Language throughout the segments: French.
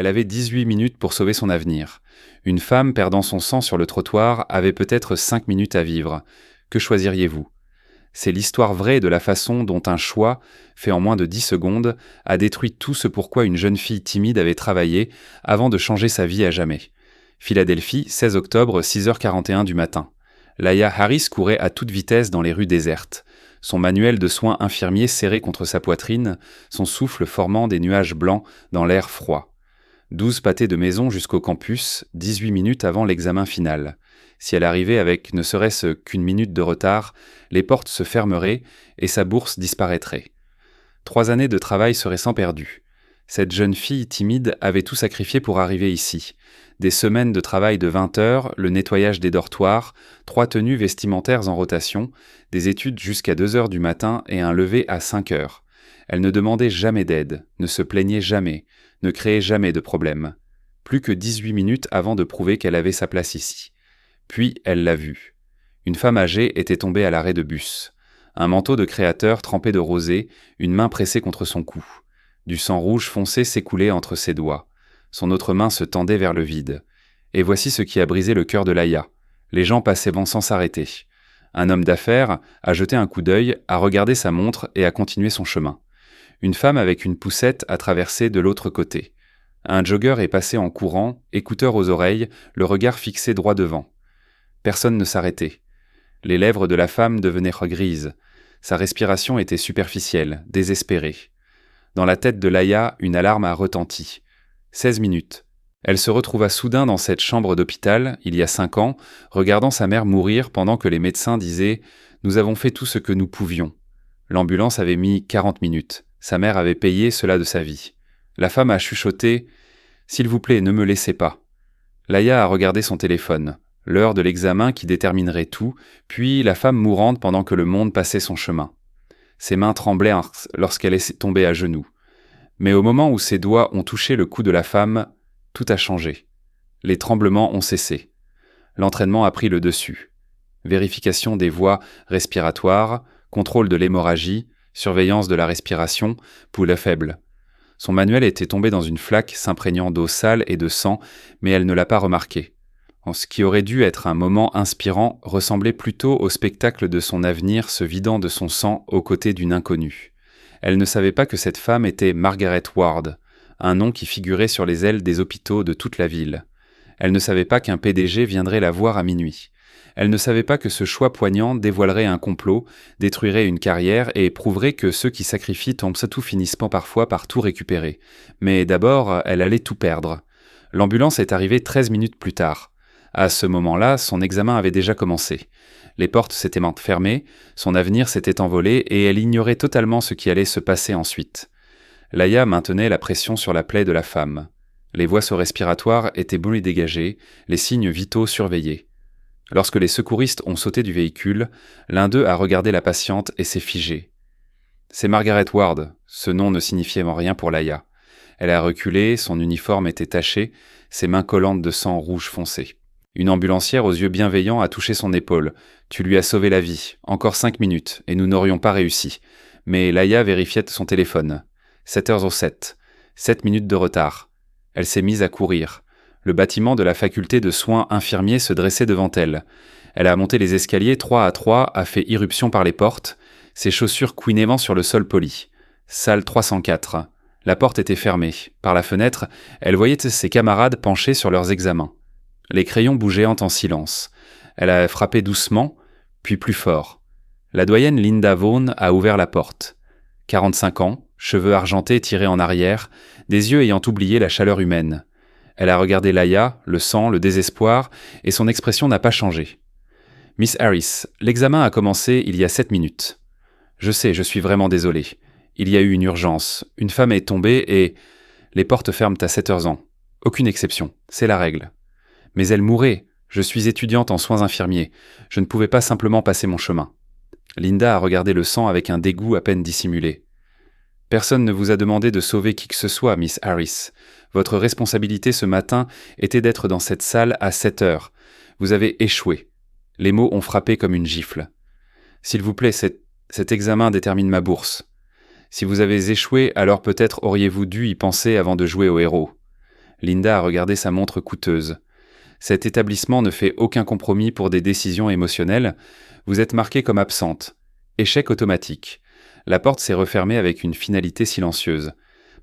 Elle avait 18 minutes pour sauver son avenir. Une femme perdant son sang sur le trottoir avait peut-être 5 minutes à vivre. Que choisiriez-vous ? C'est l'histoire vraie de la façon dont un choix, fait en moins de 10 secondes, a détruit tout ce pourquoi une jeune fille timide avait travaillé avant de changer sa vie à jamais. Philadelphie, 16 octobre, 6h41 du matin. Laia Harris courait à toute vitesse dans les rues désertes. Son manuel de soins infirmiers serré contre sa poitrine, son souffle formant des nuages blancs dans l'air froid. 12 pâtés de maison jusqu'au campus, 18 minutes avant l'examen final. Si elle arrivait avec ne serait-ce qu'une minute de retard, les portes se fermeraient et sa bourse disparaîtrait. 3 années de travail seraient sans perdu. Cette jeune fille timide avait tout sacrifié pour arriver ici. Des semaines de travail de 20 heures, le nettoyage des dortoirs, 3 tenues vestimentaires en rotation, des études jusqu'à 2 heures du matin et un lever à 5 heures. Elle ne demandait jamais d'aide, ne se plaignait jamais, ne créait jamais de problème. Plus que 18 minutes avant de prouver qu'elle avait sa place ici. Puis elle l'a vue. Une femme âgée était tombée à l'arrêt de bus. Un manteau de créateur trempé de rosée, une main pressée contre son cou. Du sang rouge foncé s'écoulait entre ses doigts. Son autre main se tendait vers le vide. Et voici ce qui a brisé le cœur de Laia. Les gens passaient sans s'arrêter. Un homme d'affaires a jeté un coup d'œil, a regardé sa montre et a continué son chemin. Une femme avec une poussette a traversé de l'autre côté. Un jogger est passé en courant, écouteurs aux oreilles, le regard fixé droit devant. Personne ne s'arrêtait. Les lèvres de la femme devenaient grises. Sa respiration était superficielle, désespérée. Dans la tête de Laia, une alarme a retenti. 16 minutes. Elle se retrouva soudain dans cette chambre d'hôpital, il y a 5 ans, regardant sa mère mourir pendant que les médecins disaient « Nous avons fait tout ce que nous pouvions ». L'ambulance avait mis 40 minutes. Sa mère avait payé cela de sa vie. La femme a chuchoté « S'il vous plaît, ne me laissez pas ». Laia a regardé son téléphone. L'heure de l'examen qui déterminerait tout, puis la femme mourante pendant que le monde passait son chemin. Ses mains tremblaient lorsqu'elle est tombée à genoux. Mais au moment où ses doigts ont touché le cou de la femme, tout a changé. Les tremblements ont cessé. L'entraînement a pris le dessus. Vérification des voies respiratoires, contrôle de l'hémorragie, surveillance de la respiration, pouls faible. Son manuel était tombé dans une flaque s'imprégnant d'eau sale et de sang, mais elle ne l'a pas remarqué. Ce qui aurait dû être un moment inspirant ressemblait plutôt au spectacle de son avenir se vidant de son sang aux côtés d'une inconnue. Elle ne savait pas que cette femme était Margaret Ward, un nom qui figurait sur les ailes des hôpitaux de toute la ville. Elle ne savait pas qu'un PDG viendrait la voir à minuit. Elle ne savait pas que ce choix poignant dévoilerait un complot, détruirait une carrière et prouverait que ceux qui sacrifient tout finissent parfois par tout récupérer. Mais d'abord, elle allait tout perdre. L'ambulance est arrivée 13 minutes plus tard. À ce moment-là, son examen avait déjà commencé. Les portes s'étaient fermées, son avenir s'était envolé et elle ignorait totalement ce qui allait se passer ensuite. Laia maintenait la pression sur la plaie de la femme. Les voies respiratoires étaient brûlées dégagées, les signes vitaux surveillés. Lorsque les secouristes ont sauté du véhicule, l'un d'eux a regardé la patiente et s'est figé. C'est Margaret Ward, ce nom ne signifiait rien pour Laia. Elle a reculé, son uniforme était taché, ses mains collantes de sang rouge foncé. Une ambulancière aux yeux bienveillants a touché son épaule. « Tu lui as sauvé la vie. Encore 5 minutes, et nous n'aurions pas réussi. » Mais Laia vérifiait son téléphone. 7h07. 7 minutes de retard. Elle s'est mise à courir. Le bâtiment de la faculté de soins infirmiers se dressait devant elle. Elle a monté les escaliers 3 à 3, a fait irruption par les portes, ses chaussures couinément sur le sol poli. Salle 304. La porte était fermée. Par la fenêtre, elle voyait ses camarades penchés sur leurs examens. Les crayons bougeaient en silence. Elle a frappé doucement, puis plus fort. La doyenne Linda Vaughn a ouvert la porte. 45 ans, cheveux argentés tirés en arrière, des yeux ayant oublié la chaleur humaine. Elle a regardé Laia, le sang, le désespoir, et son expression n'a pas changé. « Miss Harris, l'examen a commencé il y a 7 minutes. Je sais, je suis vraiment désolé. Il y a eu une urgence. Une femme est tombée et... Les portes ferment à 7h. Aucune exception, c'est la règle. Mais elle mourait. Je suis étudiante en soins infirmiers. Je ne pouvais pas simplement passer mon chemin. » Linda a regardé le sang avec un dégoût à peine dissimulé. « Personne ne vous a demandé de sauver qui que ce soit, Miss Harris. Votre responsabilité ce matin était d'être dans cette salle à 7h. Vous avez échoué. » Les mots ont frappé comme une gifle. « S'il vous plaît, cet examen détermine ma bourse. Si vous avez échoué, alors peut-être auriez-vous dû y penser avant de jouer au héros. » Linda a regardé sa montre coûteuse. Cet établissement ne fait aucun compromis pour des décisions émotionnelles. Vous êtes marquée comme absente. Échec automatique. La porte s'est refermée avec une finalité silencieuse.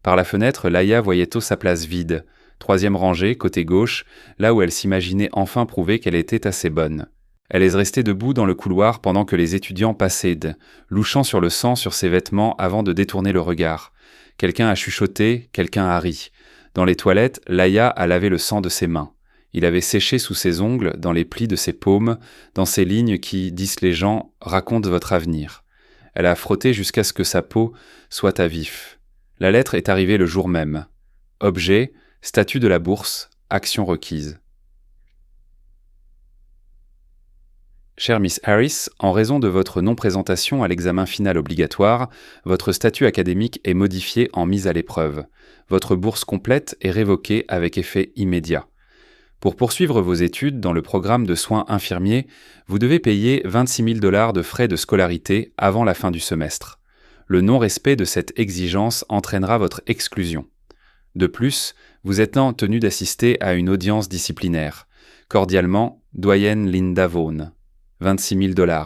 Par la fenêtre, Laïa voyait tôt sa place vide. 3e rangée, côté gauche, là où elle s'imaginait enfin prouver qu'elle était assez bonne. Elle est restée debout dans le couloir pendant que les étudiants passaient, louchant sur le sang sur ses vêtements avant de détourner le regard. Quelqu'un a chuchoté, quelqu'un a ri. Dans les toilettes, Laïa a lavé le sang de ses mains. Il avait séché sous ses ongles, dans les plis de ses paumes, dans ces lignes qui, disent les gens, racontent votre avenir. Elle a frotté jusqu'à ce que sa peau soit à vif. La lettre est arrivée le jour même. Objet, statut de la bourse, action requise. Chère Miss Harris, en raison de votre non-présentation à l'examen final obligatoire, votre statut académique est modifié en mise à l'épreuve. Votre bourse complète est révoquée avec effet immédiat. Pour poursuivre vos études dans le programme de soins infirmiers, vous devez payer 26 000 $ de frais de scolarité avant la fin du semestre. Le non-respect de cette exigence entraînera votre exclusion. De plus, vous êtes tenu d'assister à une audience disciplinaire. Cordialement, doyenne Linda Vaughn. 26 000 $.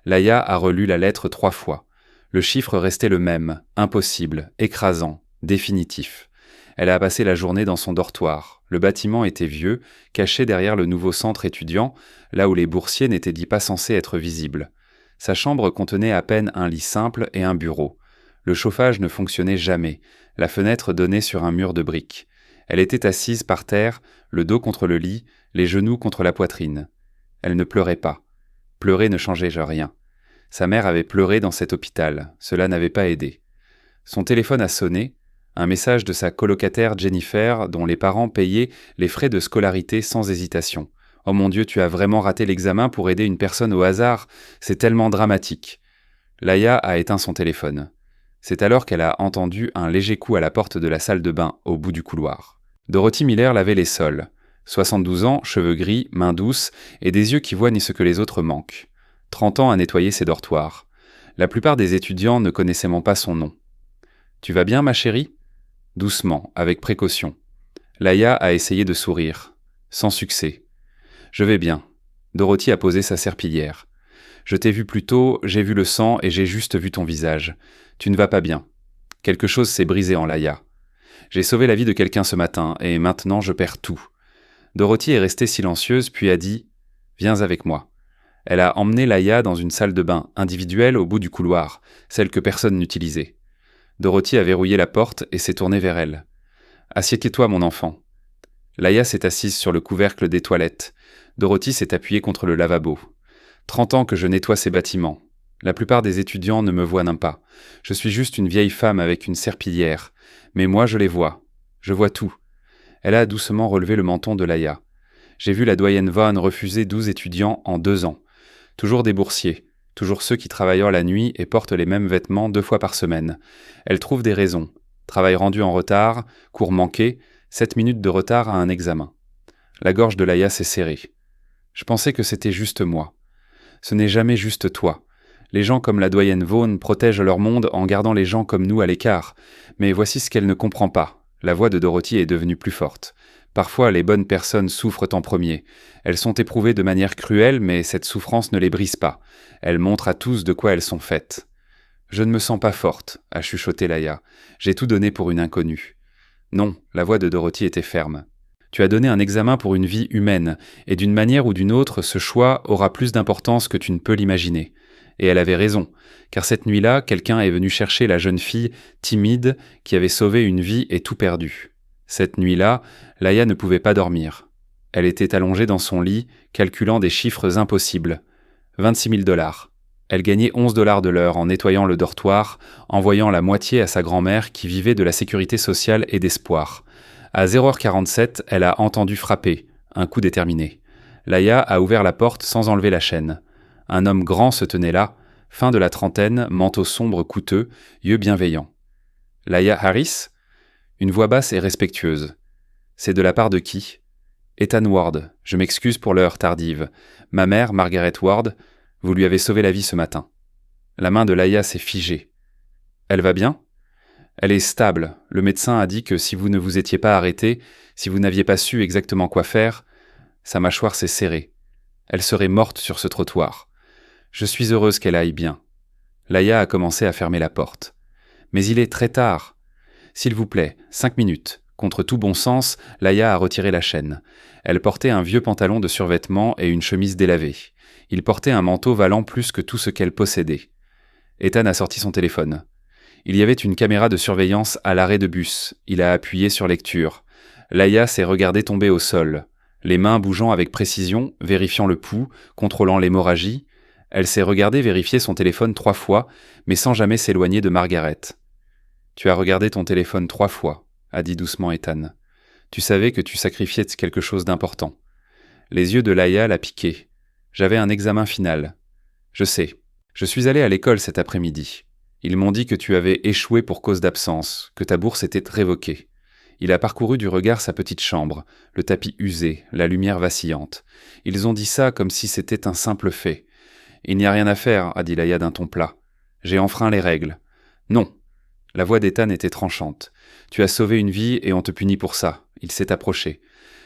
Laïa a relu la lettre 3 fois. Le chiffre restait le même, impossible, écrasant, définitif. Elle a passé la journée dans son dortoir. Le bâtiment était vieux, caché derrière le nouveau centre étudiant, là où les boursiers n'étaient pas censés être visibles. Sa chambre contenait à peine un lit simple et un bureau. Le chauffage ne fonctionnait jamais. La fenêtre donnait sur un mur de briques. Elle était assise par terre, le dos contre le lit, les genoux contre la poitrine. Elle ne pleurait pas. Pleurer ne changeait rien. Sa mère avait pleuré dans cet hôpital. Cela n'avait pas aidé. Son téléphone a sonné. Un message de sa colocataire Jennifer, dont les parents payaient les frais de scolarité sans hésitation. « Oh mon Dieu, tu as vraiment raté l'examen pour aider une personne au hasard. C'est tellement dramatique. » Laïa a éteint son téléphone. C'est alors qu'elle a entendu un léger coup à la porte de la salle de bain, au bout du couloir. Dorothy Miller lavait les sols. 72 ans, cheveux gris, mains douces, et des yeux qui voient ni ce que les autres manquent. 30 ans à nettoyer ses dortoirs. La plupart des étudiants ne connaissaient même pas son nom. « Tu vas bien, ma chérie ?» Doucement, avec précaution. Laïa a essayé de sourire. Sans succès. « Je vais bien. » Dorothy a posé sa serpillière. « Je t'ai vu plus tôt, j'ai vu le sang et j'ai juste vu ton visage. Tu ne vas pas bien. Quelque chose s'est brisé en Laïa. J'ai sauvé la vie de quelqu'un ce matin et maintenant je perds tout. » Dorothy est restée silencieuse puis a dit « Viens avec moi ». Elle a emmené Laïa dans une salle de bain individuelle au bout du couloir, celle que personne n'utilisait. Dorothy a verrouillé la porte et s'est tournée vers elle. « Assieds-toi, mon enfant. » Laïa s'est assise sur le couvercle des toilettes. Dorothy s'est appuyée contre le lavabo. 30 ans que je nettoie ces bâtiments. La plupart des étudiants ne me voient même pas. Je suis juste une vieille femme avec une serpillière. Mais moi, je les vois. Je vois tout. Elle a doucement relevé le menton de Laïa. J'ai vu la doyenne Vaughn refuser 12 étudiants en 2 ans. Toujours des boursiers. Toujours ceux qui travaillent la nuit et portent les mêmes vêtements 2 fois par semaine. Elle trouve des raisons. Travail rendu en retard, cours manqués, 7 minutes de retard à un examen. La gorge de Laïa s'est serrée. Je pensais que c'était juste moi. Ce n'est jamais juste toi. Les gens comme la doyenne Vaughn protègent leur monde en gardant les gens comme nous à l'écart. Mais voici ce qu'elle ne comprend pas. La voix de Dorothy est devenue plus forte. Parfois, les bonnes personnes souffrent en premier. Elles sont éprouvées de manière cruelle, mais cette souffrance ne les brise pas. Elle montre à tous de quoi elles sont faites. « Je ne me sens pas forte », a chuchoté Laïa. « J'ai tout donné pour une inconnue. » Non, la voix de Dorothy était ferme. « Tu as donné un examen pour une vie humaine, et d'une manière ou d'une autre, ce choix aura plus d'importance que tu ne peux l'imaginer. » Et elle avait raison, car cette nuit-là, quelqu'un est venu chercher la jeune fille timide qui avait sauvé une vie et tout perdu. Cette nuit-là, Laïa ne pouvait pas dormir. Elle était allongée dans son lit, calculant des chiffres impossibles. 26 000 $. Elle gagnait 11 $ de l'heure en nettoyant le dortoir, envoyant la moitié à sa grand-mère qui vivait de la sécurité sociale et d'espoir. À 0h47, elle a entendu frapper, un coup déterminé. Laïa a ouvert la porte sans enlever la chaîne. Un homme grand se tenait là, fin de la trentaine, manteau sombre coûteux, yeux bienveillants. « Laïa Harris ?» Une voix basse et respectueuse. « C'est de la part de qui ?»« Ethan Ward, je m'excuse pour l'heure tardive. Ma mère, Margaret Ward, vous lui avez sauvé la vie ce matin. » La main de Laïa s'est figée. « Elle va bien ?» Elle est stable. Le médecin a dit que si vous ne vous étiez pas arrêté, si vous n'aviez pas su exactement quoi faire, sa mâchoire s'est serrée. Elle serait morte sur ce trottoir. Je suis heureuse qu'elle aille bien. Laïa a commencé à fermer la porte. Mais il est très tard. S'il vous plaît, 5 minutes. Contre tout bon sens, Laïa a retiré la chaîne. Elle portait un vieux pantalon de survêtement et une chemise délavée. Il portait un manteau valant plus que tout ce qu'elle possédait. Ethan a sorti son téléphone. Il y avait une caméra de surveillance à l'arrêt de bus. Il a appuyé sur lecture. Laïa s'est regardée tomber au sol. Les mains bougeant avec précision, vérifiant le pouls, contrôlant l'hémorragie. Elle s'est regardée vérifier son téléphone 3 fois, mais sans jamais s'éloigner de Margaret. « Tu as regardé ton téléphone 3 fois, a dit doucement Ethan. Tu savais que tu sacrifiais quelque chose d'important. Les yeux de Laïa la piquaient. J'avais un examen final. Je sais. Je suis allé à l'école cet après-midi. Ils m'ont dit que tu avais échoué pour cause d'absence, que ta bourse était révoquée. Il a parcouru du regard sa petite chambre, le tapis usé, la lumière vacillante. Ils ont dit ça comme si c'était un simple fait. Il n'y a rien à faire, a dit Laïa d'un ton plat. J'ai enfreint les règles. Non. La voix d'Ethan était tranchante. Tu as sauvé une vie et on te punit pour ça. Il s'est approché.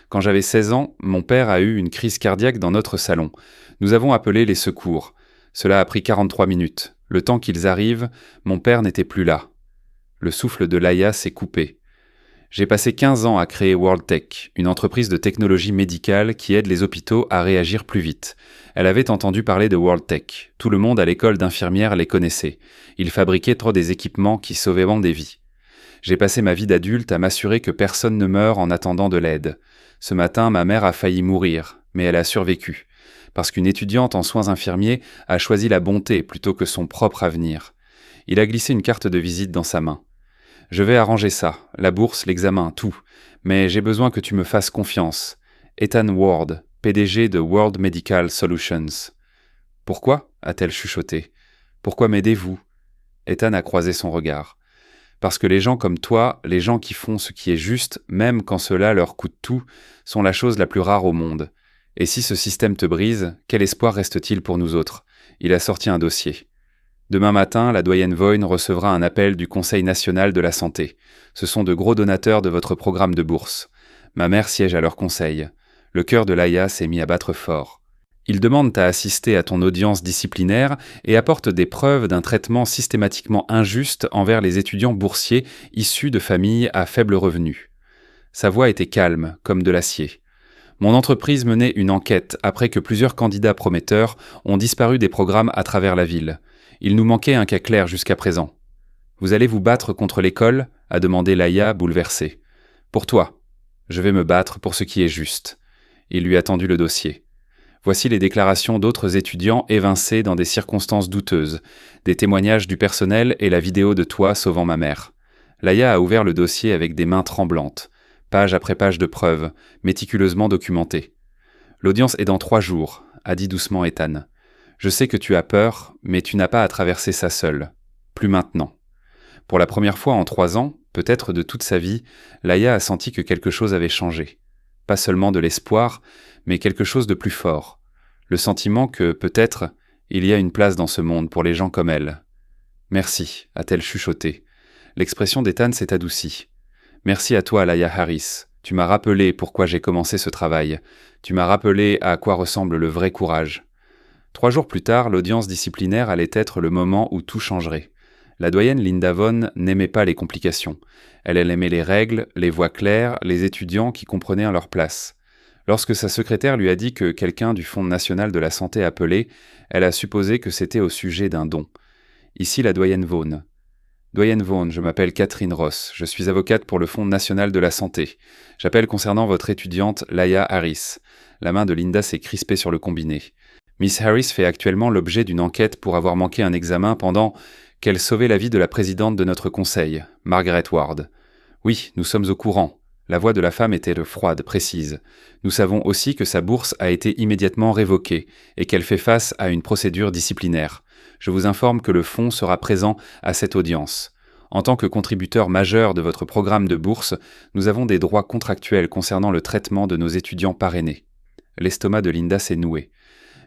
Quand j'avais 16 ans, mon père a eu une crise cardiaque dans notre salon. Nous avons appelé les secours. Cela a pris 43 minutes. Le temps qu'ils arrivent, mon père n'était plus là. Le souffle de Laïa s'est coupé. J'ai passé 15 ans à créer WorldTech, une entreprise de technologie médicale qui aide les hôpitaux à réagir plus vite. Elle avait entendu parler de WorldTech. Tout le monde à l'école d'infirmières les connaissait. Ils fabriquaient trop des équipements qui sauvaient des vies. J'ai passé ma vie d'adulte à m'assurer que personne ne meurt en attendant de l'aide. Ce matin, ma mère a failli mourir, mais elle a survécu. Parce qu'une étudiante en soins infirmiers a choisi la bonté plutôt que son propre avenir. Il a glissé une carte de visite dans sa main. Je vais arranger ça, la bourse, l'examen, tout. Mais j'ai besoin que tu me fasses confiance. Ethan Ward, PDG de World Medical Solutions. Pourquoi ? A-t-elle chuchoté. Pourquoi m'aidez-vous ? Ethan a croisé son regard. Parce que les gens comme toi, les gens qui font ce qui est juste, même quand cela leur coûte tout, sont la chose la plus rare au monde. Et si ce système te brise, quel espoir reste-t-il pour nous autres ? Il a sorti un dossier. Demain matin, la doyenne Voyne recevra un appel du Conseil national de la santé. Ce sont de gros donateurs de votre programme de bourse. Ma mère siège à leur conseil. Le cœur de Laïa s'est mis à battre fort. Ils demandent à assister à ton audience disciplinaire et apportent des preuves d'un traitement systématiquement injuste envers les étudiants boursiers issus de familles à faible revenu. Sa voix était calme, comme de l'acier. Mon entreprise menait une enquête après que plusieurs candidats prometteurs ont disparu des programmes à travers la ville. Il nous manquait un cas clair jusqu'à présent. « Vous allez vous battre contre l'école ?» a demandé Laïa, bouleversée. « Pour toi. Je vais me battre pour ce qui est juste. » Il lui a tendu le dossier. Voici les déclarations d'autres étudiants évincés dans des circonstances douteuses, des témoignages du personnel et la vidéo de toi sauvant ma mère. Laïa a ouvert le dossier avec des mains tremblantes, page après page de preuves, méticuleusement documentées. « L'audience est dans 3 jours, a dit doucement Ethan. Je sais que tu as peur, mais tu n'as pas à traverser ça seul. Plus maintenant. Pour la première fois en 3 ans, peut-être de toute sa vie, Laïa a senti que quelque chose avait changé. Pas seulement de l'espoir, mais quelque chose de plus fort. Le sentiment que, peut-être, il y a une place dans ce monde pour les gens comme elle. Merci, a-t-elle chuchoté. L'expression d'Ethan s'est adoucie. Merci à toi, Laïa Harris. Tu m'as rappelé pourquoi j'ai commencé ce travail. Tu m'as rappelé à quoi ressemble le vrai courage. 3 jours plus tard, l'audience disciplinaire allait être le moment où tout changerait. La doyenne Linda Vaughn n'aimait pas les complications. Elle aimait les règles, les voix claires, les étudiants qui comprenaient à leur place. Lorsque sa secrétaire lui a dit que quelqu'un du Fonds national de la santé appelait, elle a supposé que c'était au sujet d'un don. Ici la doyenne Vaughn. Doyenne Vaughn, je m'appelle Catherine Ross. Je suis avocate pour le Fonds national de la santé. J'appelle concernant votre étudiante Laïa Harris. La main de Linda s'est crispée sur le combiné. Miss Harris fait actuellement l'objet d'une enquête pour avoir manqué un examen pendant qu'elle sauvait la vie de la présidente de notre conseil, Margaret Ward. Oui, nous sommes au courant. La voix de la femme était froide, précise. Nous savons aussi que sa bourse a été immédiatement révoquée et qu'elle fait face à une procédure disciplinaire. Je vous informe que le fonds sera présent à cette audience. En tant que contributeur majeur de votre programme de bourse, nous avons des droits contractuels concernant le traitement de nos étudiants parrainés. L'estomac de Linda s'est noué.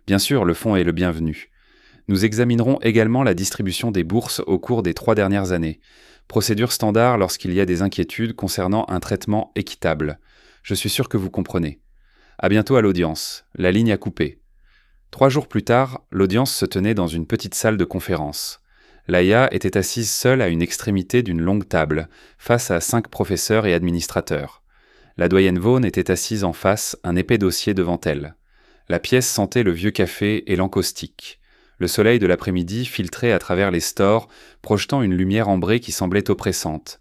Bien sûr, le fonds est le bienvenu. Nous examinerons également la distribution des bourses au cours des 3 dernières années. Procédure standard lorsqu'il y a des inquiétudes concernant un traitement équitable. Je suis sûr que vous comprenez. À bientôt à l'audience. La ligne a coupé. 3 jours plus tard, l'audience se tenait dans une petite salle de conférence. Laïa était assise seule à une extrémité d'une longue table, face à 5 professeurs et administrateurs. La doyenne Vaughan était assise en face, un épais dossier devant elle. La pièce sentait le vieux café et l'encaustique. Le soleil de l'après-midi filtrait à travers les stores, projetant une lumière ambrée qui semblait oppressante.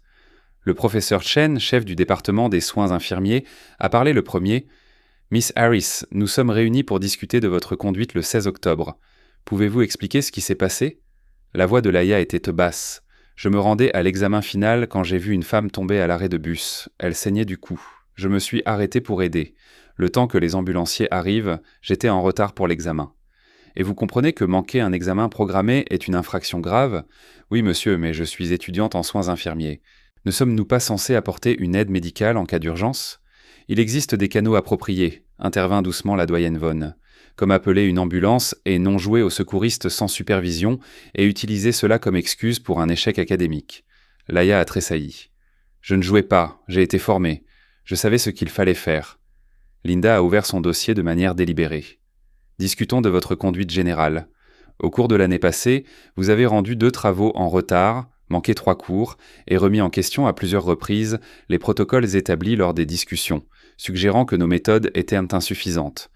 Le professeur Chen, chef du département des soins infirmiers, a parlé le premier. « Miss Harris, nous sommes réunis pour discuter de votre conduite le 16 octobre. Pouvez-vous expliquer ce qui s'est passé ?» La voix de Laïa était basse. Je me rendais à l'examen final quand j'ai vu une femme tomber à l'arrêt de bus. Elle saignait du cou. Je me suis arrêté pour aider. Le temps que les ambulanciers arrivent, j'étais en retard pour l'examen. Et vous comprenez que manquer un examen programmé est une infraction grave ? Oui, monsieur, mais je suis étudiante en soins infirmiers. Ne sommes-nous pas censés apporter une aide médicale en cas d'urgence ? Il existe des canaux appropriés, intervint doucement la doyenne Vaughan. Comme appeler une ambulance et non jouer aux secouristes sans supervision et utiliser cela comme excuse pour un échec académique. Laïa a tressailli. Je ne jouais pas, j'ai été formée. Je savais ce qu'il fallait faire. Linda a ouvert son dossier de manière délibérée. Discutons de votre conduite générale. Au cours de l'année passée, vous avez rendu 2 travaux en retard, manqué 3 cours et remis en question à plusieurs reprises les protocoles établis lors des discussions, suggérant que nos méthodes étaient insuffisantes.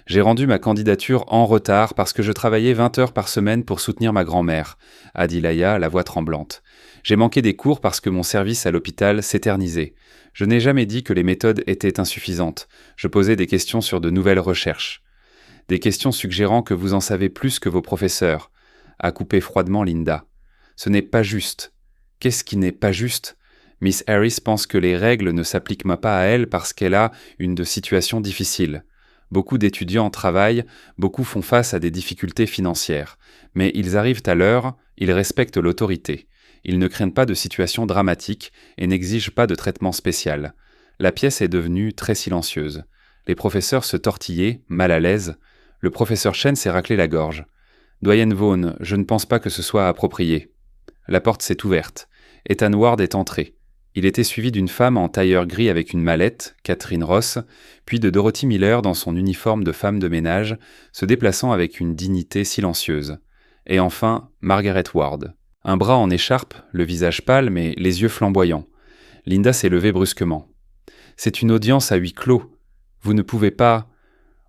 J'ai rendu ma candidature en retard parce que je travaillais 20 heures par semaine pour soutenir ma grand-mère, a dit Laïa, la voix tremblante. J'ai manqué des cours parce que mon service à l'hôpital s'éternisait. Je n'ai jamais dit que les méthodes étaient insuffisantes. Je posais des questions sur de nouvelles recherches. Des questions suggérant que vous en savez plus que vos professeurs, a coupé froidement Linda. Ce n'est pas juste. Qu'est-ce qui n'est pas juste ? Miss Harris pense que les règles ne s'appliquent pas à elle parce qu'elle a une situation difficile. Beaucoup d'étudiants travaillent, beaucoup font face à des difficultés financières. Mais ils arrivent à l'heure, ils respectent l'autorité. Ils ne craignent pas de situation dramatique et n'exigent pas de traitement spécial. La pièce est devenue très silencieuse. Les professeurs se tortillaient, mal à l'aise. Le professeur Chen s'est raclé la gorge. « Doyenne Vaughan, je ne pense pas que ce soit approprié. » La porte s'est ouverte. Ethan Ward est entré. Il était suivi d'une femme en tailleur gris avec une mallette, Catherine Ross, puis de Dorothy Miller dans son uniforme de femme de ménage, se déplaçant avec une dignité silencieuse. Et enfin, Margaret Ward. Un bras en écharpe, le visage pâle mais les yeux flamboyants. Linda s'est levée brusquement. « C'est une audience à huis clos. Vous ne pouvez pas… »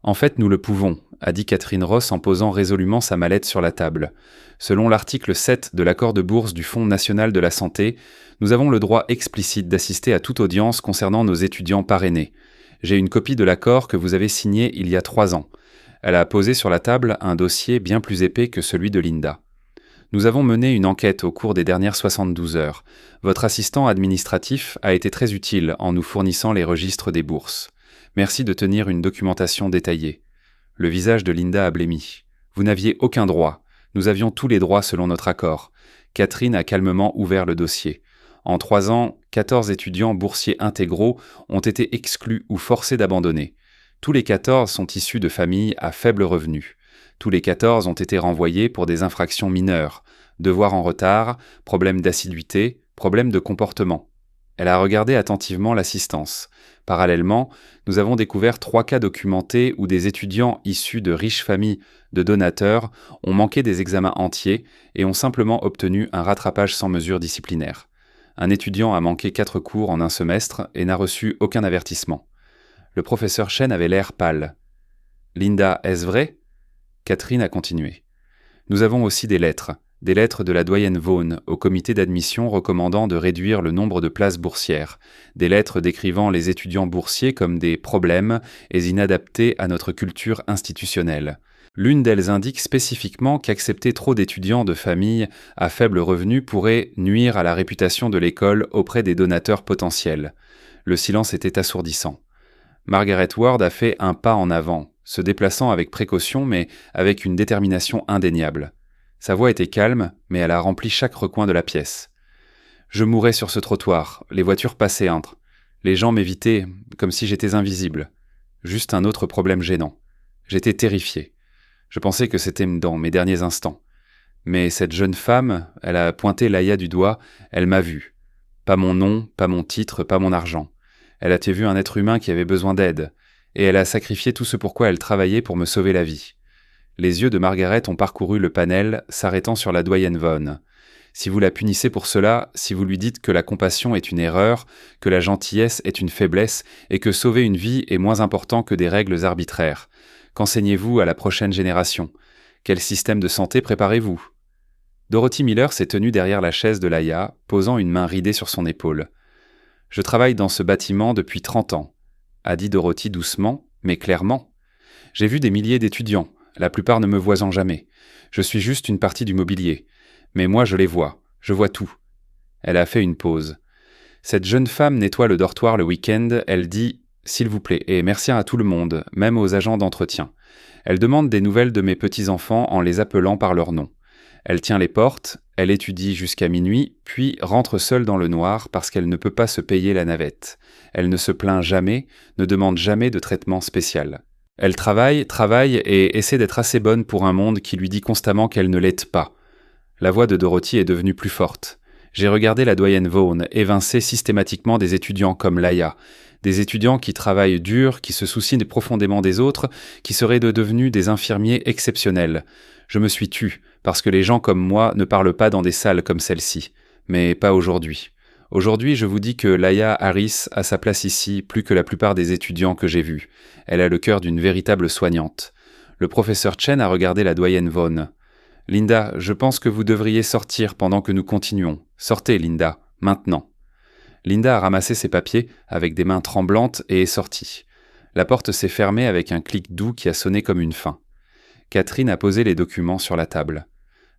« En fait, nous le pouvons, » a dit Catherine Ross en posant résolument sa mallette sur la table. Selon l'article 7 de l'accord de bourse du Fonds national de la santé, nous avons le droit explicite d'assister à toute audience concernant nos étudiants parrainés. J'ai une copie de l'accord que vous avez signé il y a 3 ans. Elle a posé sur la table un dossier bien plus épais que celui de Linda. Nous avons mené une enquête au cours des dernières 72 heures. Votre assistant administratif a été très utile en nous fournissant les registres des bourses. Merci de tenir une documentation détaillée. Le visage de Linda a blêmi. Vous n'aviez aucun droit. Nous avions tous les droits selon notre accord. Catherine a calmement ouvert le dossier. En 3 ans, 14 étudiants boursiers intégraux ont été exclus ou forcés d'abandonner. Tous les 14 sont issus de familles à faible revenu. Tous les 14 ont été renvoyés pour des infractions mineures, devoirs en retard, problèmes d'assiduité, problèmes de comportement. Elle a regardé attentivement l'assistance. Parallèlement, nous avons découvert 3 cas documentés où des étudiants issus de riches familles de donateurs ont manqué des examens entiers et ont simplement obtenu un rattrapage sans mesure disciplinaire. Un étudiant a manqué 4 cours en un semestre et n'a reçu aucun avertissement. Le professeur Chen avait l'air pâle. « Linda, est-ce vrai ?» Catherine a continué. « Nous avons aussi des lettres de la doyenne Vaughan au comité d'admission recommandant de réduire le nombre de places boursières, des lettres décrivant les étudiants boursiers comme des problèmes et inadaptés à notre culture institutionnelle. L'une d'elles indique spécifiquement qu'accepter trop d'étudiants de familles à faible revenu pourrait nuire à la réputation de l'école auprès des donateurs potentiels. Le silence était assourdissant. Margaret Ward a fait un pas en avant, se déplaçant avec précaution mais avec une détermination indéniable. Sa voix était calme, mais elle a rempli chaque recoin de la pièce. Je mourais sur ce trottoir, les voitures passaient entre. Les gens m'évitaient, comme si j'étais invisible. Juste un autre problème gênant. J'étais terrifié. Je pensais que c'était dans mes derniers instants. Mais cette jeune femme, elle a pointé Laïa du doigt, elle m'a vu. Pas mon nom, pas mon titre, pas mon argent. Elle a vu un être humain qui avait besoin d'aide, et elle a sacrifié tout ce pourquoi elle travaillait pour me sauver la vie. Les yeux de Margaret ont parcouru le panel, s'arrêtant sur la doyenne Vaughan. Si vous la punissez pour cela, si vous lui dites que la compassion est une erreur, que la gentillesse est une faiblesse, et que sauver une vie est moins important que des règles arbitraires, qu'enseignez-vous à la prochaine génération? Quel système de santé préparez-vous? Dorothy Miller s'est tenue derrière la chaise de Laïa, posant une main ridée sur son épaule. « Je travaille dans ce bâtiment depuis 30 ans, a dit Dorothy doucement, mais clairement. J'ai vu des milliers d'étudiants, la plupart ne me voisant jamais. Je suis juste une partie du mobilier. Mais moi je les vois, je vois tout. » Elle a fait une pause. Cette jeune femme nettoie le dortoir le week-end, elle dit « S'il vous plaît, et merci à tout le monde, même aux agents d'entretien. » Elle demande des nouvelles de mes petits-enfants en les appelant par leur nom. Elle tient les portes, elle étudie jusqu'à minuit, puis rentre seule dans le noir parce qu'elle ne peut pas se payer la navette. Elle ne se plaint jamais, ne demande jamais de traitement spécial. Elle travaille et essaie d'être assez bonne pour un monde qui lui dit constamment qu'elle ne l'est pas. La voix de Dorothy est devenue plus forte. J'ai regardé la doyenne Vaughan évincer systématiquement des étudiants comme Laïa, des étudiants qui travaillent dur, qui se soucient profondément des autres, qui seraient devenus des infirmiers exceptionnels. Je me suis tue, parce que les gens comme moi ne parlent pas dans des salles comme celle-ci. Mais pas aujourd'hui. Aujourd'hui, je vous dis que Laïa Harris a sa place ici plus que la plupart des étudiants que j'ai vus. Elle a le cœur d'une véritable soignante. Le professeur Chen a regardé la doyenne Vaughan. « Linda, je pense que vous devriez sortir pendant que nous continuons. Sortez, Linda, maintenant. » Linda a ramassé ses papiers avec des mains tremblantes et est sortie. La porte s'est fermée avec un clic doux qui a sonné comme une fin. Catherine a posé les documents sur la table.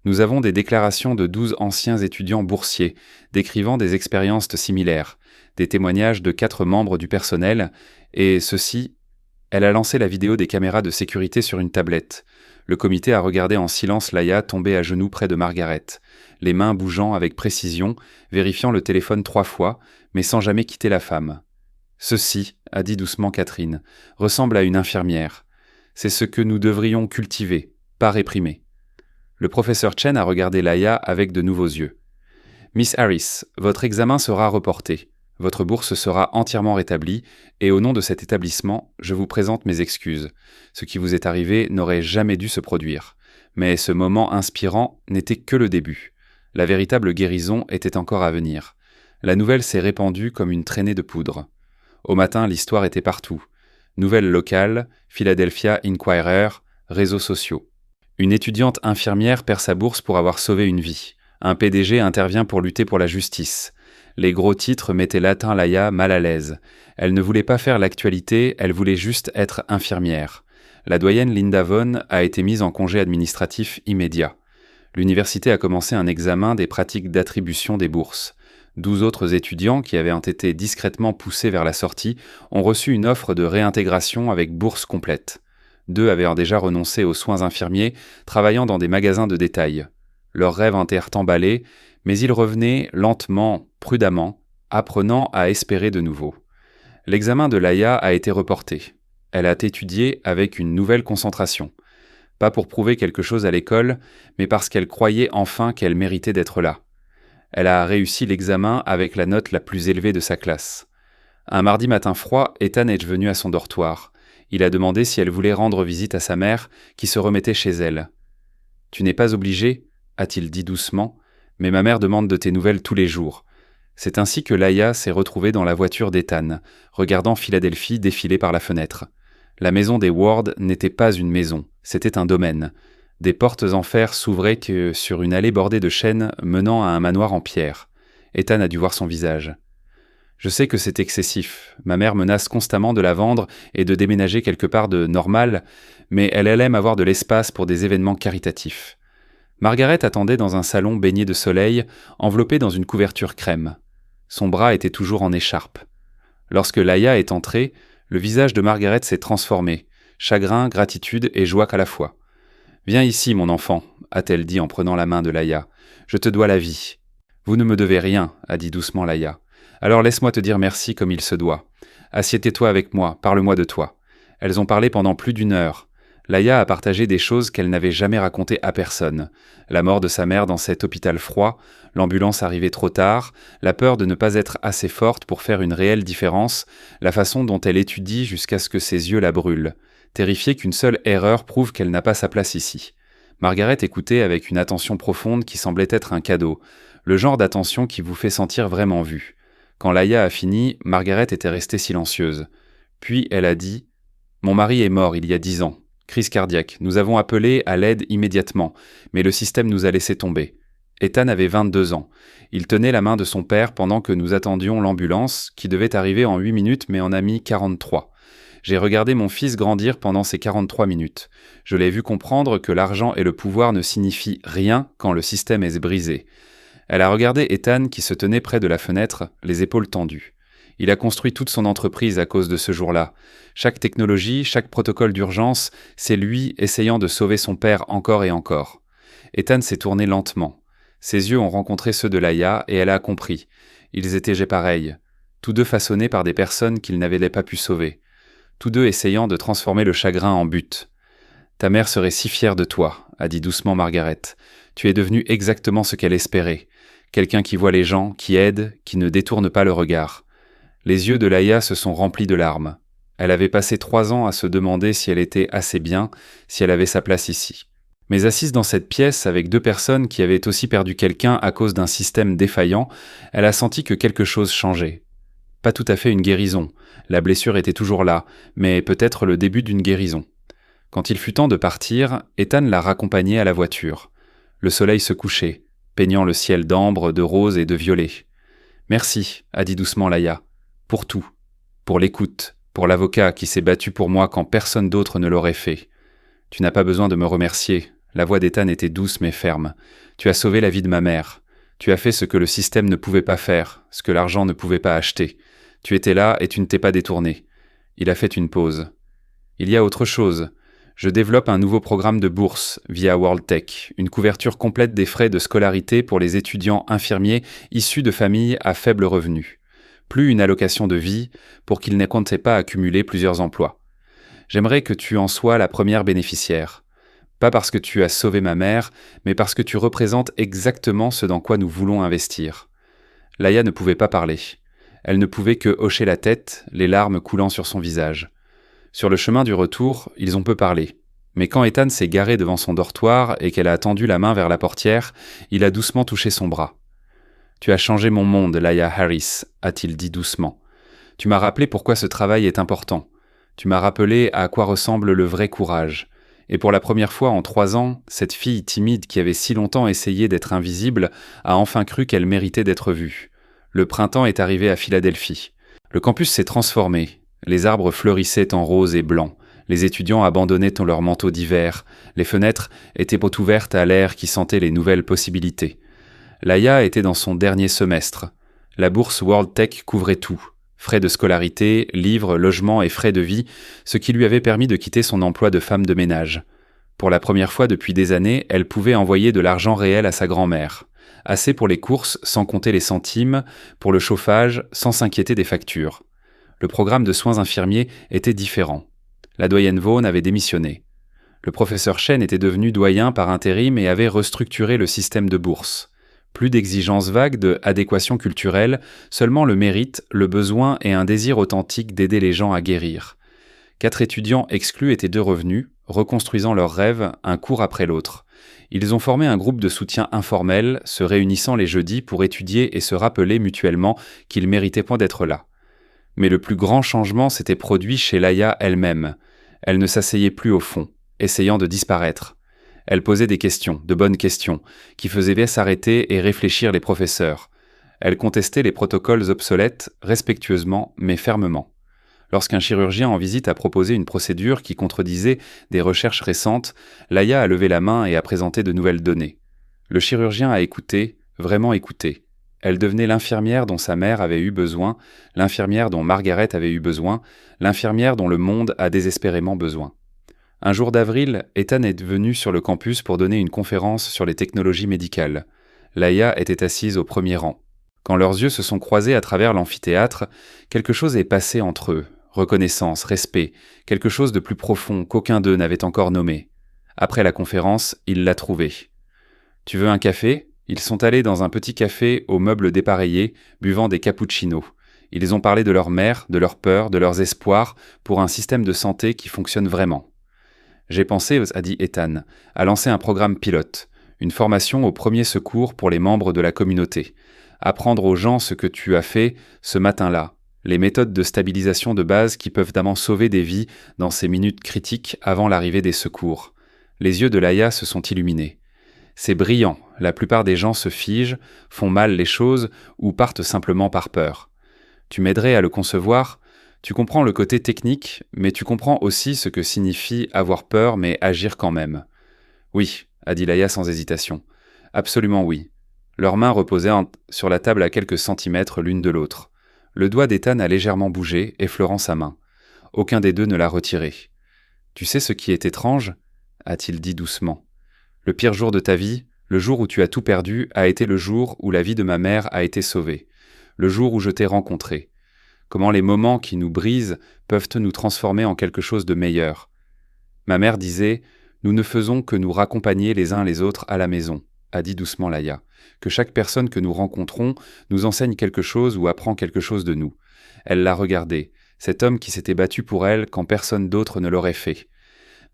Nous avons des déclarations de 12 anciens étudiants boursiers, décrivant des expériences similaires, des témoignages de 4 membres du personnel, et ceci... Elle a lancé la vidéo des caméras de sécurité sur une tablette. Le comité a regardé en silence Laïa tomber à genoux près de Margaret, les mains bougeant avec précision, vérifiant le téléphone 3 fois, mais sans jamais quitter la femme. « Ceci, a dit doucement Catherine, ressemble à une infirmière. C'est ce que nous devrions cultiver, pas réprimer. » Le professeur Chen a regardé Laïa avec de nouveaux yeux. « Miss Harris, votre examen sera reporté. Votre bourse sera entièrement rétablie, et au nom de cet établissement, je vous présente mes excuses. Ce qui vous est arrivé n'aurait jamais dû se produire. Mais ce moment inspirant n'était que le début. La véritable guérison était encore à venir. La nouvelle s'est répandue comme une traînée de poudre. Au matin, l'histoire était partout. Nouvelles locales, Philadelphia Inquirer, réseaux sociaux. Une étudiante infirmière perd sa bourse pour avoir sauvé une vie. Un PDG intervient pour lutter pour la justice. Les gros titres mettaient Latin Laïa mal à l'aise. Elle ne voulait pas faire l'actualité, elle voulait juste être infirmière. La doyenne Linda Vaughan a été mise en congé administratif immédiat. L'université a commencé un examen des pratiques d'attribution des bourses. 12 autres étudiants qui avaient été discrètement poussés vers la sortie ont reçu une offre de réintégration avec bourse complète. 2 avaient déjà renoncé aux soins infirmiers, travaillant dans des magasins de détail. Leurs rêves étaient emballés, mais ils revenaient lentement, prudemment, apprenant à espérer de nouveau. L'examen de Laïa a été reporté. Elle a étudié avec une nouvelle concentration. Pas pour prouver quelque chose à l'école, mais parce qu'elle croyait enfin qu'elle méritait d'être là. Elle a réussi l'examen avec la note la plus élevée de sa classe. Un mardi matin froid, Ethan est venu à son dortoir. Il a demandé si elle voulait rendre visite à sa mère, qui se remettait chez elle. « Tu n'es pas obligé ?» a-t-il dit doucement, « mais ma mère demande de tes nouvelles tous les jours. » C'est ainsi que Laïa s'est retrouvée dans la voiture d'Ethan, regardant Philadelphie défiler par la fenêtre. La maison des Ward n'était pas une maison, c'était un domaine. Des portes en fer s'ouvraient sur une allée bordée de chênes menant à un manoir en pierre. Ethan a dû voir son visage. « Je sais que c'est excessif. Ma mère menace constamment de la vendre et de déménager quelque part de normal, mais elle aime avoir de l'espace pour des événements caritatifs. » Margaret attendait dans un salon baigné de soleil, enveloppée dans une couverture crème. Son bras était toujours en écharpe. Lorsque Laïa est entrée, le visage de Margaret s'est transformé, chagrin, gratitude et joie à la fois. « Viens ici, mon enfant, » a-t-elle dit en prenant la main de Laïa. « Je te dois la vie. »« Vous ne me devez rien, » a dit doucement Laïa. « Alors laisse-moi te dire merci comme il se doit. Assieds-toi avec moi, parle-moi de toi. » Elles ont parlé pendant plus d'1 heure. Laïa a partagé des choses qu'elle n'avait jamais racontées à personne. La mort de sa mère dans cet hôpital froid, l'ambulance arrivée trop tard, la peur de ne pas être assez forte pour faire une réelle différence, la façon dont elle étudie jusqu'à ce que ses yeux la brûlent, terrifiée qu'une seule erreur prouve qu'elle n'a pas sa place ici. Margaret écoutait avec une attention profonde qui semblait être un cadeau, le genre d'attention qui vous fait sentir vraiment vue. Quand Laïa a fini, Margaret était restée silencieuse. Puis elle a dit « Mon mari est mort il y a 10 ans. Crise cardiaque. Nous avons appelé à l'aide immédiatement, mais le système nous a laissé tomber. Ethan avait 22 ans. Il tenait la main de son père pendant que nous attendions l'ambulance, qui devait arriver en 8 minutes mais en a mis 43. J'ai regardé mon fils grandir pendant ces 43 minutes. Je l'ai vu comprendre que l'argent et le pouvoir ne signifient rien quand le système est brisé. » Elle a regardé Ethan qui se tenait près de la fenêtre, les épaules tendues. Il a construit toute son entreprise à cause de ce jour-là. Chaque technologie, chaque protocole d'urgence, c'est lui essayant de sauver son père encore et encore. Ethan s'est tourné lentement. Ses yeux ont rencontré ceux de Laïa et elle a compris. Ils étaient pareils, tous deux façonnés par des personnes qu'ils n'avaient pas pu sauver. Tous deux essayant de transformer le chagrin en but. « Ta mère serait si fière de toi », a dit doucement Margaret. « Tu es devenu exactement ce qu'elle espérait. Quelqu'un qui voit les gens, qui aide, qui ne détourne pas le regard. » Les yeux de Laïa se sont remplis de larmes. Elle avait passé 3 ans à se demander si elle était assez bien, si elle avait sa place ici. Mais assise dans cette pièce avec 2 personnes qui avaient aussi perdu quelqu'un à cause d'un système défaillant, elle a senti que quelque chose changeait. Pas tout à fait une guérison. La blessure était toujours là, mais peut-être le début d'une guérison. Quand il fut temps de partir, Ethan l'a raccompagnée à la voiture. Le soleil se couchait, peignant le ciel d'ambre, de rose et de violet. « Merci », a dit doucement Laïa. Pour tout, pour l'écoute, pour l'avocat qui s'est battu pour moi quand personne d'autre ne l'aurait fait. Tu n'as pas besoin de me remercier. La voix d'Ethan était douce mais ferme. Tu as sauvé la vie de ma mère. Tu as fait ce que le système ne pouvait pas faire, ce que l'argent ne pouvait pas acheter. Tu étais là et tu ne t'es pas détourné. Il a fait une pause. Il y a autre chose. Je développe un nouveau programme de bourse via WorldTech, une couverture complète des frais de scolarité pour les étudiants infirmiers issus de familles à faible revenu. Plus une allocation de vie, pour qu'ils n'aient compté pas accumuler plusieurs emplois. J'aimerais que tu en sois la première bénéficiaire. Pas parce que tu as sauvé ma mère, mais parce que tu représentes exactement ce dans quoi nous voulons investir. Laïa ne pouvait pas parler. Elle ne pouvait que hocher la tête, les larmes coulant sur son visage. Sur le chemin du retour, ils ont peu parlé. Mais quand Ethan s'est garé devant son dortoir et qu'elle a tendu la main vers la portière, il a doucement touché son bras. « Tu as changé mon monde, Laïa Harris », a-t-il dit doucement. « Tu m'as rappelé pourquoi ce travail est important. Tu m'as rappelé à quoi ressemble le vrai courage. Et pour la première fois en 3 ans, cette fille timide qui avait si longtemps essayé d'être invisible a enfin cru qu'elle méritait d'être vue. Le printemps est arrivé à Philadelphie. Le campus s'est transformé. Les arbres fleurissaient en rose et blanc. Les étudiants abandonnaient leurs manteaux d'hiver. Les fenêtres étaient ouvertes à l'air qui sentait les nouvelles possibilités. Laïa était dans son dernier semestre. La bourse WorldTech couvrait tout. Frais de scolarité, livres, logements et frais de vie, ce qui lui avait permis de quitter son emploi de femme de ménage. Pour la première fois depuis des années, elle pouvait envoyer de l'argent réel à sa grand-mère. Assez pour les courses, sans compter les centimes, pour le chauffage, sans s'inquiéter des factures. Le programme de soins infirmiers était différent. La doyenne Vaughn avait démissionné. Le professeur Chen était devenu doyen par intérim et avait restructuré le système de bourse. Plus d'exigences vagues de adéquation culturelle, seulement le mérite, le besoin et un désir authentique d'aider les gens à guérir. 4 étudiants exclus étaient de revenus, reconstruisant leurs rêves un cours après l'autre. Ils ont formé un groupe de soutien informel, se réunissant les jeudis pour étudier et se rappeler mutuellement qu'ils méritaient point d'être là. Mais le plus grand changement s'était produit chez Laïa elle-même. Elle ne s'asseyait plus au fond, essayant de disparaître. Elle posait des questions, de bonnes questions, qui faisaient bien s'arrêter et réfléchir les professeurs. Elle contestait les protocoles obsolètes, respectueusement mais fermement. Lorsqu'un chirurgien en visite a proposé une procédure qui contredisait des recherches récentes, Laïa a levé la main et a présenté de nouvelles données. Le chirurgien a écouté, vraiment écouté. Elle devenait l'infirmière dont sa mère avait eu besoin, l'infirmière dont Margaret avait eu besoin, l'infirmière dont le monde a désespérément besoin. Un jour d'avril, Ethan est venu sur le campus pour donner une conférence sur les technologies médicales. Laïa était assise au premier rang. Quand leurs yeux se sont croisés à travers l'amphithéâtre, quelque chose est passé entre eux, Reconnaissance, respect, quelque chose de plus profond qu'aucun d'eux n'avait encore nommé. Après la conférence, il l'a trouvé. « Tu veux un café ?» Ils sont allés dans un petit café aux meubles dépareillés, buvant des cappuccinos. Ils ont parlé de leur mère, de leurs peurs, de leurs espoirs, pour un système de santé qui fonctionne vraiment. « J'ai pensé, a dit Ethan, à lancer un programme pilote, une formation aux premiers secours pour les membres de la communauté. Apprendre aux gens ce que tu as fait ce matin-là, les méthodes de stabilisation de base qui peuvent vraiment sauver des vies dans ces minutes critiques avant l'arrivée des secours. » Les yeux de Laïa se sont illuminés. C'est brillant, la plupart des gens se figent, font mal les choses ou partent simplement par peur. Tu m'aiderais à le concevoir? Tu comprends le côté technique, mais tu comprends aussi ce que signifie avoir peur mais agir quand même. Oui, a dit Laïa sans hésitation. Absolument oui. Leurs mains reposaient sur la table à quelques centimètres l'une de l'autre. Le doigt d'Ethan a légèrement bougé, effleurant sa main. Aucun des deux ne l'a retiré. Tu sais ce qui est étrange? A-t-il dit doucement. Le pire jour de ta vie, le jour où tu as tout perdu, a été le jour où la vie de ma mère a été sauvée. Le jour où je t'ai rencontré. Comment les moments qui nous brisent peuvent nous transformer en quelque chose de meilleur. Ma mère disait « Nous ne faisons que nous raccompagner les uns les autres à la maison », a dit doucement Laïa. Que chaque personne que nous rencontrons nous enseigne quelque chose ou apprend quelque chose de nous. Elle l'a regardé, cet homme qui s'était battu pour elle quand personne d'autre ne l'aurait fait.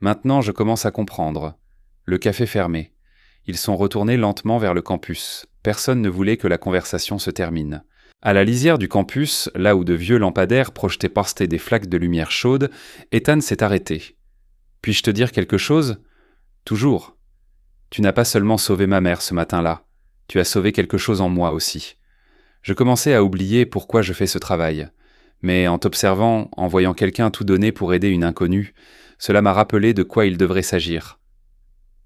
Maintenant, je commence à comprendre. Le café fermé. Ils sont retournés lentement vers le campus. Personne ne voulait que la conversation se termine. À la lisière du campus, là où de vieux lampadaires projetaient des flaques de lumière chaude, Ethan s'est arrêté. « Puis-je te dire quelque chose ? » ?»« Toujours. Tu n'as pas seulement sauvé ma mère ce matin-là. Tu as sauvé quelque chose en moi aussi. Je commençais à oublier pourquoi je fais ce travail. Mais en t'observant, en voyant quelqu'un tout donner pour aider une inconnue, cela m'a rappelé de quoi il devrait s'agir. »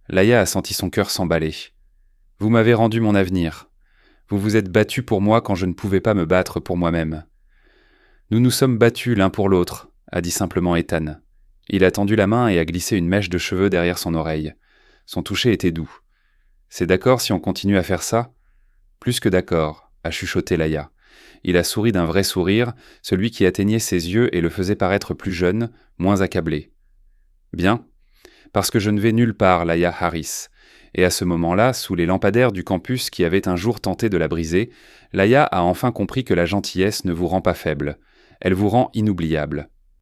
Laïa a senti son cœur s'emballer. « Vous m'avez rendu mon avenir. Vous vous êtes battu pour moi quand je ne pouvais pas me battre pour moi-même. »« Nous nous sommes battus l'un pour l'autre, » a dit simplement Ethan. Il a tendu la main et a glissé une mèche de cheveux derrière son oreille. Son toucher était doux. « C'est d'accord si on continue à faire ça ?»« Plus que d'accord, » a chuchoté Laïa. Il a souri d'un vrai sourire, celui qui atteignait ses yeux et le faisait paraître plus jeune, moins accablé. « Bien. Parce que je ne vais nulle part, Laïa Harris. » Et à ce moment-là, sous les lampadaires du campus qui avaient un jour tenté de la briser, Laïa a enfin compris que la gentillesse ne vous rend pas faible. Elle vous rend inoubliable.